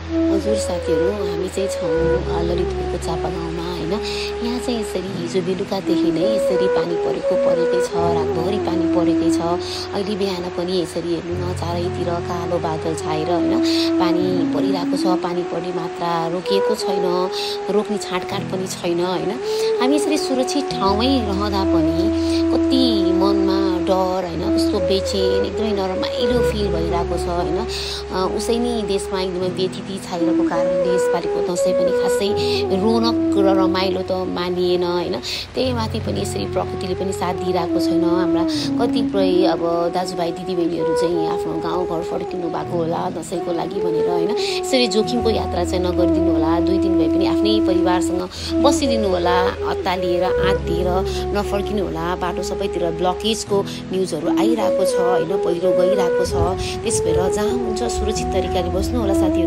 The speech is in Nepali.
हजुर साथीहरू, हामी चाहिँ छौँ ललितपुरको चापा गाउँमा होइन। यहाँ चाहिँ यसरी हिजो बेलुकादेखि नै यसरी पानी परेकै छ, रातभरि पानी परेकै छ। अहिले बिहान पनि यसरी हेर्नु न, चारैतिर कालो बादल छाएर होइन पानी परिरहेको छ। पानी पर्ने मात्रा रोकिएको छैन, रोक्ने छाँटकाँट पनि छैन होइन। हामी यसरी सुरक्षित ठाउँमै रहँदा पनि कति मनमा डर होइन, कस्तो बेचेन, एकदमै नरमाइलो फिल भइरहेको छ होइन। उसै नै देशमा एकदमै व्यथिति छाइरहेको कारणले यसपालिको दसैँ पनि खासै रौनक र रमाइलो त मानिएन होइन। त्यही माथि पनि यसरी प्रकृतिले पनि साथ दिइरहेको छैन। हाम्रा कतिपय अब दाजुभाइ दिदीबहिनीहरू चाहिँ आफ्नो गाउँघर फर्किनु भएको होला दसैँको लागि भनेर होइन। यसरी जोखिमको यात्रा चाहिँ नगरिदिनु होला, 2 दिन भए पनि आफ्नै परिवारसँग बसिदिनु होला, अत्तालिएर आँतिएर नफर्किनु होला। बाटो सबैतिर ब्लकेजको न्युजहरू आइरहेको छ होइन, पहिरो गइरहेको छ। त्यस भएर जहाँ हुन्छ सुरक्षित तरिकाले बस्नु होला साथीहरू।